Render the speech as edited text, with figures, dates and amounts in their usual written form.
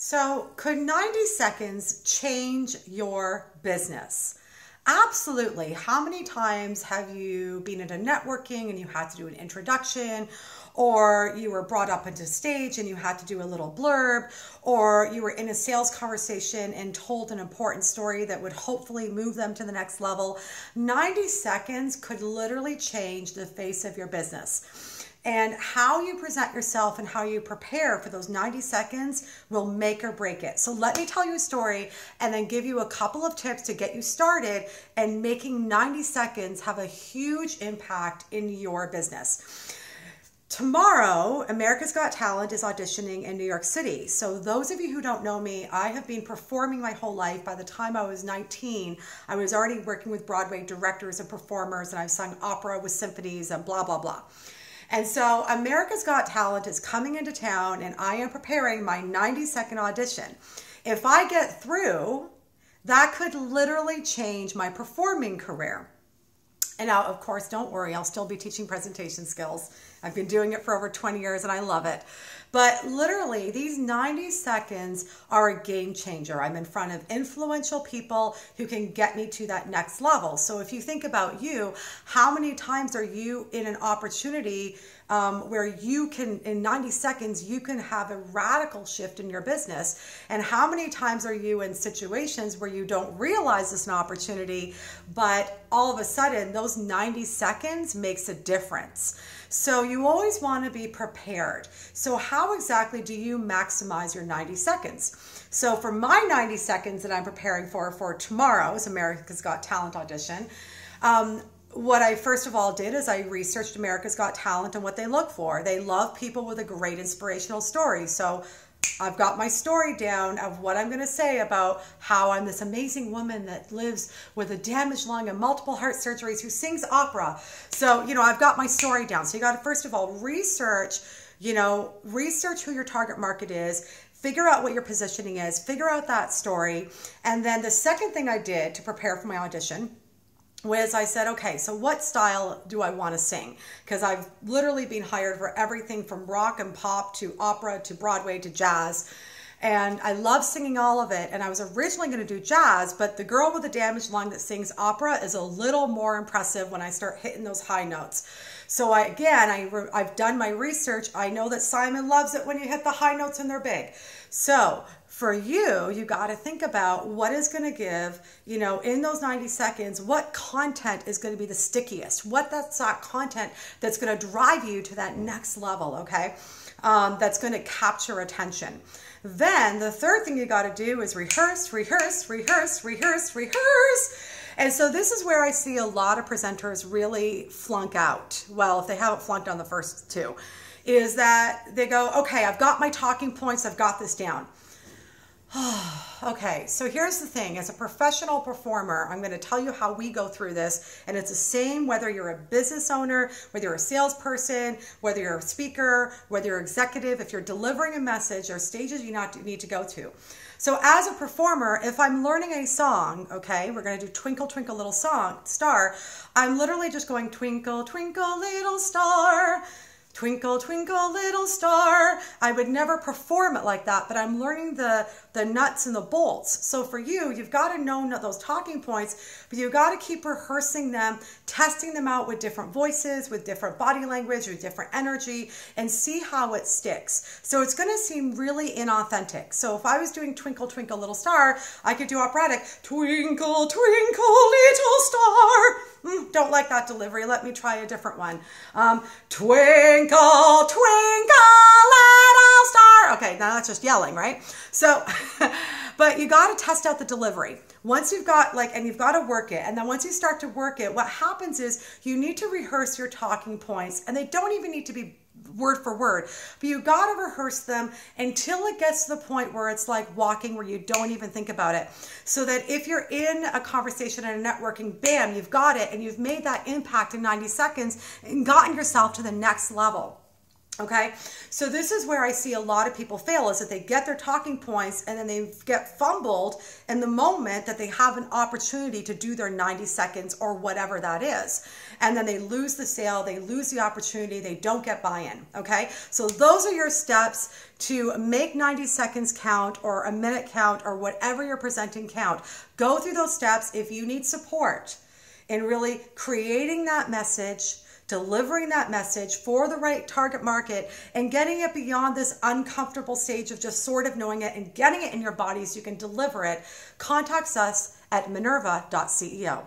So, could 90 seconds change your business? Absolutely. How many times have you been into networking and you had to do an introduction, or you were brought up into stage and you had to do a little blurb, or you were in a sales conversation and told an important story that would hopefully move them to the next level? 90 seconds could literally change the face of your business. And how you present yourself and how you prepare for those 90 seconds will make or break it. So let me tell you a story and then give you a couple of tips to get you started and making 90 seconds have a huge impact in your business. Tomorrow, America's Got Talent is auditioning in New York City. So those of you who don't know me, I have been performing my whole life. By the time I was 19, I was already working with Broadway directors and performers, and I've sung opera with symphonies and blah, blah, blah. And so America's Got Talent is coming into town and I am preparing my 90-second audition. If I get through, that could literally change my performing career. And now, of course, don't worry, I'll still be teaching presentation skills. I've been doing it for over 20 years and I love it. But literally, these 90 seconds are a game changer. I'm in front of influential people who can get me to that next level. So if you think about you, how many times are you in an opportunity where you can, in 90 seconds, you can have a radical shift in your business? And how many times are you in situations where you don't realize it's an opportunity, but all of a sudden those 90 seconds makes a difference? So you always want to be prepared. So how exactly do you maximize your 90 seconds? So for my 90 seconds that I'm preparing for tomorrow's America's Got Talent audition, what I first of all did is I researched America's Got Talent and what they look for. They love people with a great inspirational story. So I've got my story down of what I'm going to say about how I'm this amazing woman that lives with a damaged lung and multiple heart surgeries who sings opera. So, I've got my story down. So you got to, first of all, research who your target market is, figure out what your positioning is, figure out that story. And then the second thing I did to prepare for my audition was I said, okay, so what style do I want to sing? Because I've literally been hired for everything from rock and pop to opera to Broadway to jazz. And I love singing all of it. And I was originally going to do jazz, but the girl with the damaged lung that sings opera is a little more impressive when I start hitting those high notes. So I've done my research. I know that Simon loves it when you hit the high notes and they're big. So for you got to think about what is going to give, in those 90 seconds, what content is going to be the stickiest, that's that content that's going to drive you to that next level, okay? That's going to capture attention. Then the third thing you got to do is rehearse, rehearse, rehearse, rehearse, rehearse. And so this is where I see a lot of presenters really flunk out. Well, if they haven't flunked on the first two, is that they go, okay, I've got my talking points, I've got this down. Okay, so here's the thing. As a professional performer, I'm going to tell you how we go through this, and it's the same whether you're a business owner, whether you're a salesperson, whether you're a speaker, whether you're executive. If you're delivering a message, there are stages you need to go to. So as a performer, if I'm learning a song, okay, we're going to do Twinkle, Twinkle, Little Star, I'm literally just going Twinkle, Twinkle, Little Star. Twinkle, twinkle, little star. I would never perform it like that, but I'm learning the nuts and the bolts. So for you, you've got to know those talking points, but you've got to keep rehearsing them, testing them out with different voices, with different body language, with different energy, and see how it sticks. So it's going to seem really inauthentic. So if I was doing Twinkle, Twinkle, Little Star, I could do operatic, Twinkle, Twinkle, Little Star. Don't like that delivery. Let me try a different one. Twinkle, twinkle, little star. Okay, now that's just yelling, right? So, but you got to test out the delivery. Once you've got and you've got to work it. And then once you start to work it, what happens is you need to rehearse your talking points, and they don't even need to be word for word, but you got to rehearse them until it gets to the point where it's like walking, where you don't even think about it. So that if you're in a conversation and a networking, bam, you've got it, and you've made that impact in 90 seconds and gotten yourself to the next level. Okay, so this is where I see a lot of people fail, is that they get their talking points and then they get fumbled in the moment that they have an opportunity to do their 90 seconds or whatever that is. And then they lose the sale, they lose the opportunity, they don't get buy-in. Okay, so those are your steps to make 90 seconds count, or a minute count, or whatever you're presenting count. Go through those steps. If you need support in really creating that message, delivering that message for the right target market, and getting it beyond this uncomfortable stage of just sort of knowing it and getting it in your body so you can deliver it, contact us at minerva.ceo.